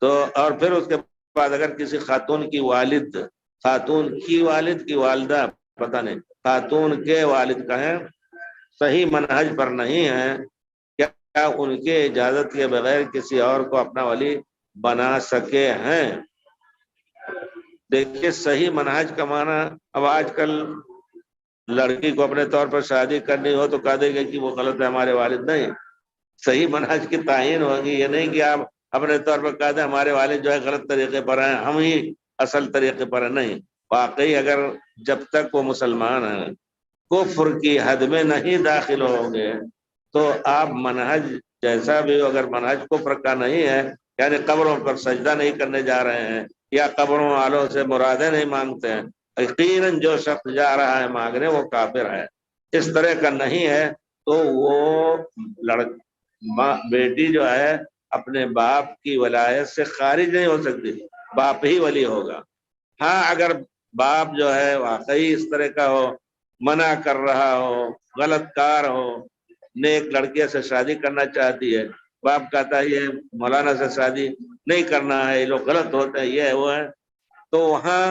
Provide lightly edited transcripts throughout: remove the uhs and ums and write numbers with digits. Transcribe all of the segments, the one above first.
تو اور پھر اس کے بعد اگر کسی خاتون کی والد کی والدہ پتہ نہیں خاتون کے والد کہیں صحیح منہج پر نہیں ہے، کیا ان کے اجازت کے بغیر کسی اور کو اپنا ولی بنا سکے ہیں؟ دیکھیے صحیح منہج کا معنی، اب آج کل لڑکی کو اپنے طور پر شادی کرنی ہو تو کہہ دے گا کہ وہ غلط ہے ہمارے والد، نہیں، صحیح منہج کی تعین ہوگی، یہ نہیں کہ آپ اپنے طور پر کہہ دیں ہمارے والد جو ہے غلط طریقے پر ہیں، ہم ہی اصل طریقے پر ہیں، نہیں، واقعی اگر جب تک وہ مسلمان ہیں کفر کی حد میں نہیں داخل ہوں گے تو آپ منہج جیسا بھی ہو، اگر منہج کفر کا نہیں ہے، یعنی قبروں پر سجدہ نہیں کرنے جا رہے ہیں یا قبروں والوں سے مرادیں نہیں مانگتے ہیں، یقیناً جو شخص جا رہا ہے مانگنے وہ کافر ہے، اس طرح کا نہیں ہے تو وہ بیٹی جو ہے اپنے باپ کی ولایت سے خارج نہیں ہو سکتی، باپ ہی ولی ہوگا۔ ہاں اگر باپ جو ہے واقعی اس طرح کا ہو، منع کر رہا ہو، غلط کار ہو، نیک لڑکے سے شادی کرنا چاہتی ہے، باپ کہتا ہے یہ مولانا سے شادی نہیں کرنا ہے، یہ لوگ غلط ہوتے ہیں، یہ ہے وہ ہے، تو وہاں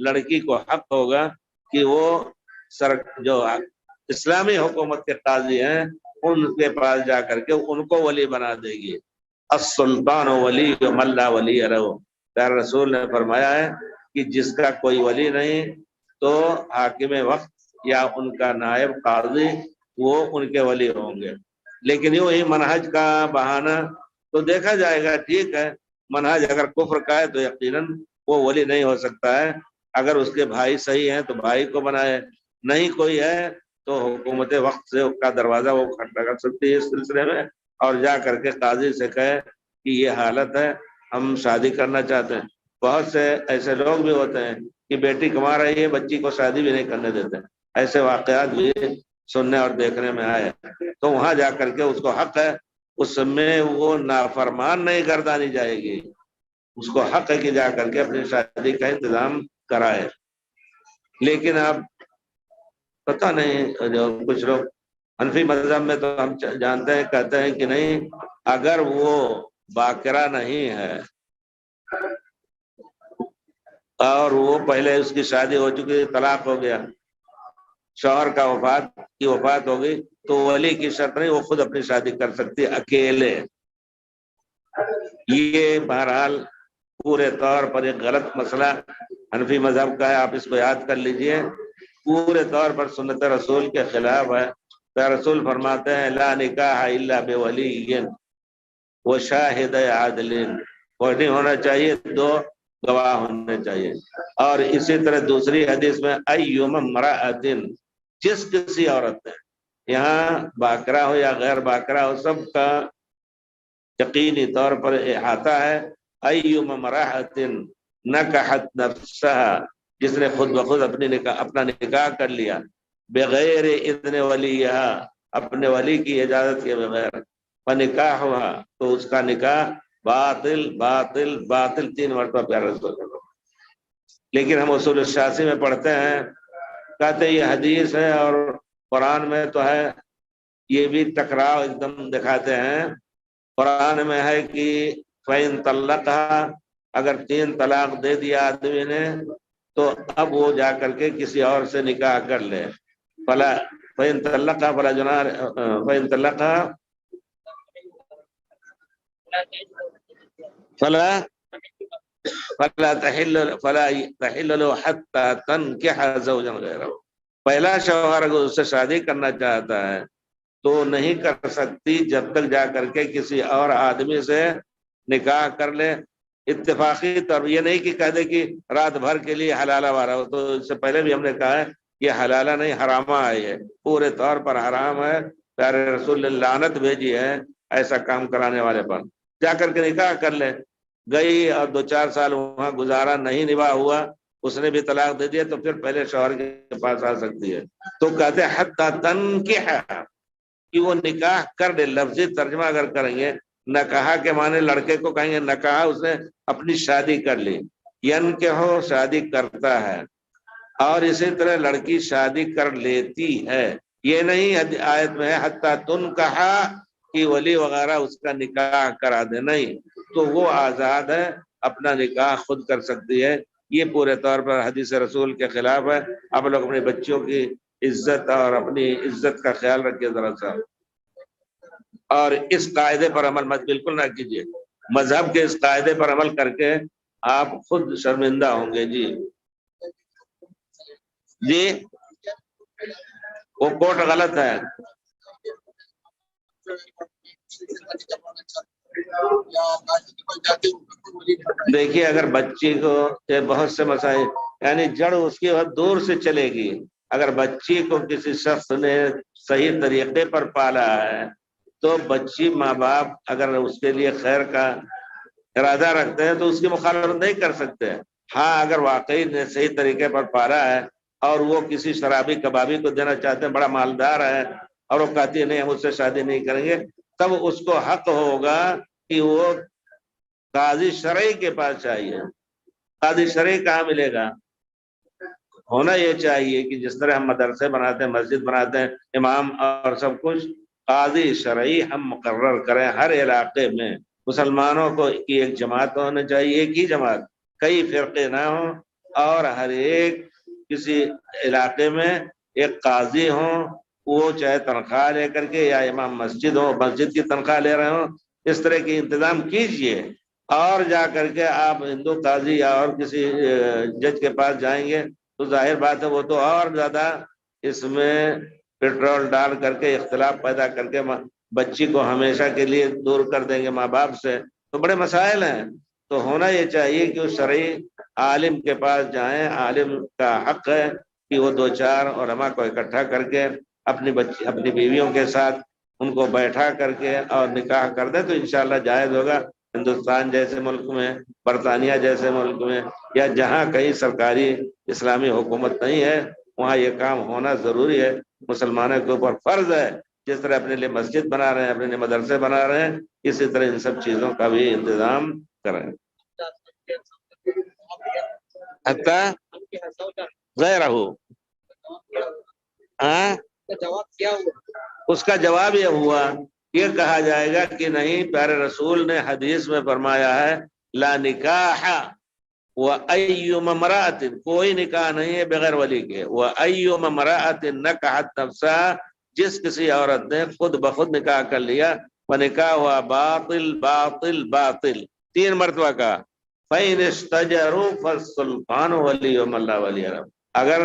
لڑکی کو حق ہوگا کہ وہ جو اسلامی حکومت کے قاضی ہیں ان کے پاس جا کر کے ان کو ولی بنا دے گی۔ السلطان ولی من لا ولی لہ، پیارے رسول نے فرمایا ہے کہ جس کا کوئی ولی نہیں تو حاکم وقت یا ان کا نائب قاضی وہ ان کے ولی ہوں گے۔ لیکن یوں ہی منہج کا بہانہ تو دیکھا جائے گا، ٹھیک ہے منہج اگر کفر کا ہے تو یقیناً وہ ولی نہیں ہو سکتا ہے، اگر اس کے بھائی صحیح ہیں تو بھائی کو بنائے، نہیں کوئی ہے تو حکومت وقت سے کا دروازہ وہ کھٹکھٹا کر سکتی ہے اس سلسلے میں، اور جا کر کے قاضی سے کہے کہ یہ حالت ہے ہم شادی کرنا چاہتے ہیں۔ بہت سے ایسے لوگ بھی ہوتے ہیں کہ بیٹی کما رہی ہے بچی کو شادی بھی نہیں کرنے دیتے، ایسے واقعات بھی سننے اور دیکھنے میں آئے، تو وہاں جا کر کے اس کو حق ہے، اس میں وہ نافرمان نہیں گردانی جائے گی، اس کو حق ہے کہ جا کر کے اپنی شادی کا انتظام کرائے۔ لیکن اب پتہ نہیں جو کچھ لوگ حنفی مذہب میں تو ہم جانتے ہیں کہتے ہیں کہ نہیں، اگر وہ باقرہ نہیں ہے اور وہ پہلے اس کی شادی ہو چکی، طلاق ہو گیا، شوہر کا وفات ہو گئی، تو ولی کی شرط نہیں، وہ خود اپنی شادی کر سکتی ہے اکیلے۔ یہ بہرحال پورے طور پر ایک غلط مسئلہ حنفی مذہب کا ہے، آپ اس کو یاد کر لیجئے، پورے طور پر سنت رسول کے خلاف ہے۔ رسول فرماتے ہیں لا نکاح الا بولی وشاہد عادل، وہ نہیں ہونا چاہیے، دو گواہ ہونے چاہیے۔ اور اسی طرح دوسری حدیث میں ایما امرأۃ، جس کسی عورت نے، یہاں باقرہ ہو یا غیر باقرہ ہو سب کا یقینی طور پر احاطہ ہے، ایما امرأۃ نکحت نفسها، جس نے خود بخود اپنا نکاح کر لیا، بغیر اذن ولیہا، اپنے ولی کی اجازت کے بغیر، فنکاح ہوا، تو اس کا نکاح باطل باطل باطل 3 مرتبہ پیارے رسول اللہ۔ لیکن ہم اصول الشاسی میں پڑھتے ہیں، کہتے ہیں یہ حدیث ہے اور قرآن میں تو ہے، یہ بھی ٹکراؤ ایک دم دکھاتے ہیں۔ قرآن میں ہے کہ فَإِن طَلَّقَهَا، اگر 3 طلاق دے دیا آدمی نے تو اب وہ جا کر کے کسی اور سے نکاح کر لے، فَإِن طَلَّقَهَا فَلَا جُنَاحَ فَإِن طَلَّقَهَا فلا تحل له حتى تنكح زوجا غيره، پہلا شوہر اگر اس سے شادی کرنا چاہتا ہے تو نہیں کر سکتی جب تک جا کر کے کسی اور آدمی سے نکاح کر لے اتفاقی طور، یہ نہیں کہ کہہ دے کہ رات بھر کے لیے حلالہ وارہ ہو، تو اس سے پہلے بھی ہم نے کہا ہے یہ حلالہ نہیں حرامہ ہے، یہ پورے طور پر حرام ہے، پیارے رسول نے لعنت بھیجی ہے ایسا کام کرانے والے پر۔ جا کر کے نکاح کر لے، گئی اور 2-4 سال وہاں گزارا، نہیں نباہ ہوا، اس نے بھی طلاق دے دیا، تو پھر پہلے شوہر کے پاس آ سکتی ہے۔ تو کہتے ہیں حتی تنکح، کہ وہ نکاح کر لے، لفظی ترجمہ اگر کریں گے، نکاح کے معنی لڑکے کو کہیں گے نکاح، اس نے اپنی شادی کر لی، ینکحو شادی کرتا ہے، اور اسی طرح لڑکی شادی کر لیتی ہے، یہ نہیں آیت میں ہے حتی تنکح کہ ولی وغیرہ اس کا نکاح کرا دے، نہیں، تو وہ آزاد ہے، اپنا نکاح خود کر سکتی ہے۔ یہ پورے طور پر حدیث رسول کے خلاف ہے۔ آپ لوگ اپنے بچوں کی عزت اور اپنی عزت کا خیال رکھیے ذرا سا، اور اس قاعدے پر عمل مت بالکل نہ کیجیے۔ مذہب کے اس قاعدے پر عمل کر کے آپ خود شرمندہ ہوں گے۔ جی جی وہ کوٹ غلط ہے۔ دیکھیے اگر بچی کو بہت سے مسائل، یعنی جڑ اس کی بہت دور سے چلے گی۔ اگر بچی کو کسی شخص نے صحیح طریقے پر پالا ہے تو بچی ماں باپ اگر اس کے لیے خیر کا ارادہ رکھتے ہیں تو اس کی مخالفت نہیں کر سکتے۔ ہاں اگر واقعی نے صحیح طریقے پر پالا ہے اور وہ کسی شرابی کبابی کو دینا چاہتے ہیں، بڑا مالدار ہے، اور وہ کہتی ہے نہیں ہم اس سے شادی نہیں کریں گے، تب اس کو حق ہوگا کہ وہ قاضی شرعی کے پاس چاہیے۔ قاضی شرعی کہاں ملے گا؟ ہونا یہ چاہیے کہ جس طرح ہم مدرسے بناتے ہیں، مسجد بناتے ہیں، امام اور سب کچھ، قاضی شرعی ہم مقرر کریں ہر علاقے میں۔ مسلمانوں کو کی ایک جماعت ہونا چاہیے، ایک ہی جماعت، کئی فرقے نہ ہوں، اور ہر ایک کسی علاقے میں ایک قاضی ہوں، وہ چاہے تنخواہ لے کر کے، یا امام مسجد ہو، مسجد کی تنخواہ لے رہے ہوں، اس طرح کی انتظام کیجئے۔ اور جا کر کے آپ ہندو قاضی یا اور کسی جج کے پاس جائیں گے تو ظاہر بات ہے وہ تو اور زیادہ اس میں پیٹرول ڈال کر کے اختلاف پیدا کر کے بچی کو ہمیشہ کے لیے دور کر دیں گے ماں باپ سے، تو بڑے مسائل ہیں۔ تو ہونا یہ چاہیے کہ اس شرعی عالم کے پاس جائیں۔ عالم کا حق ہے کہ وہ دو چار علماء کو اکٹھا کر کے اپنی بیویوں کے ساتھ ان کو بیٹھا کر کے اور نکاح کر دے تو انشاءاللہ جائز ہوگا۔ ہندوستان جیسے ملک میں، برطانیہ جیسے ملک میں، یا جہاں کہیں سرکاری اسلامی حکومت نہیں ہے، وہاں یہ کام ہونا ضروری ہے۔ مسلمانوں کے اوپر فرض ہے، جس طرح اپنے لیے مسجد بنا رہے ہیں، اپنے لیے مدرسے بنا رہے ہیں، اسی طرح ان سب چیزوں کا بھی انتظام کریں۔ غیر ہو اس کا جواب یہ ہوا، یہ کہا جائے گا کہ نہیں، پیارے رسول نے حدیث میں فرمایا ہے لا نکاح وَأَيُّمَ امْرَأَةٍ، کوئی نکاح نہیں ہے بغیر ولی کے۔ وَأَيُّمَ امْرَأَةٍ نَكَحَتْ نَفْسَهَا، جس کسی عورت نے خود بخود نکاح کر لیا، وَنِكَاحُهَا باطل باطل باطل، 3 مرتبہ کا، فَإِنِ اسْتَجَرُوا فَالسُّلْطَانُ وَلِيُّ مَن لَا وَلِيَّ لَهُ، اگر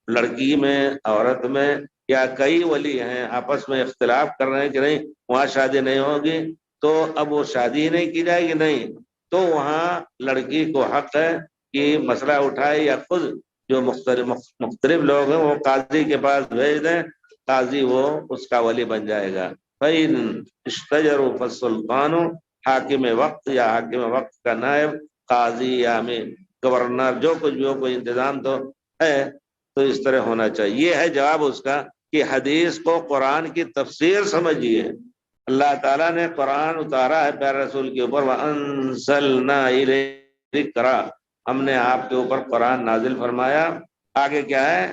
لڑکی میں، عورت میں، یا کئی ولی ہیں آپس میں اختلاف کر رہے ہیں کہ نہیں وہاں شادی نہیں ہوگی، تو اب وہ شادی ہی نہیں کی جائے گی، نہیں، تو وہاں لڑکی کو حق ہے کہ مسئلہ اٹھائے، یا خود جو مختلف لوگ ہیں وہ قاضی کے پاس بھیج دیں، قاضی وہ اس کا ولی بن جائے گا۔ فَإِنْ اشْتَجَرُوا فَالسُّلْطَانُ، حاکم وقت یا حاکم وقت کا نائب، قاضی یا گورنر، جو کچھ بھی ہو، کوئی انتظام تو ہے، تو اس طرح ہونا چاہیے۔ یہ ہے جواب اس کا کہ حدیث کو قرآن کی تفسیر سمجھیے۔ اللہ تعالیٰ نے قرآن اتارا ہے پیارے رسول کے اوپر، وَأَنزَلْنَا إِلَيْكَ ذِكْرًا، ہم نے آپ کے اوپر قرآن نازل فرمایا۔ آگے کیا ہے؟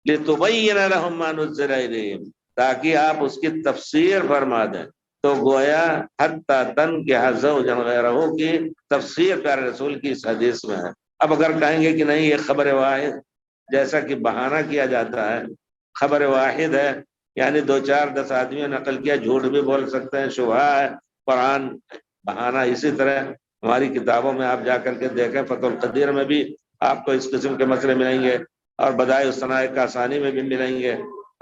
لِتُبَيِّنَ لَهُم مَّا نُزِّلَ إِلَيْهِمْ، تاکہ آپ اس کی تفسیر فرما دیں۔ تو گویا حتیٰ تنکح زوجا غیرہ کی تفسیر پیارے رسول کی اس حدیث میں ہے۔ اب اگر کہیں گے کہ نہیں یہ خبر واحد، جیسا کہ بہانہ کیا جاتا ہے، خبر واحد ہے، یعنی 2 4 10 آدمیوں نے نقل کیا، جھوٹ بھی بول سکتے ہیں، شبہ ہے، قرآن بہانہ۔ اسی طرح ہماری کتابوں میں آپ جا کر کے دیکھیں، فتح القدیر میں بھی آپ کو اس قسم کے مسئلے ملیں گے، اور بدائع الصنائع کاسانی میں بھی ملیں گے۔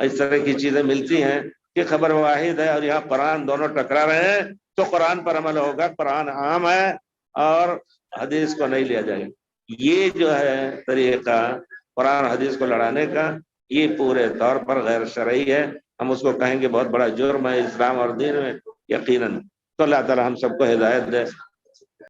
اس طرح کی چیزیں ملتی ہیں کہ خبر واحد ہے اور یہاں قرآن دونوں ٹکرا رہے ہیں، تو قرآن پر عمل ہوگا، قرآن عام ہے اور حدیث کو نہیں لیا جائے گا۔ یہ جو ہے طریقہ قرآن حدیث کو لڑانے کا، یہ پورے طور پر غیر شرعی ہے۔ ہم اس کو کہیں گے بہت بڑا جرم ہے اسلام اور دین میں، یقیناً۔ تو اللہ تعالی ہم سب کو ہدایت دے۔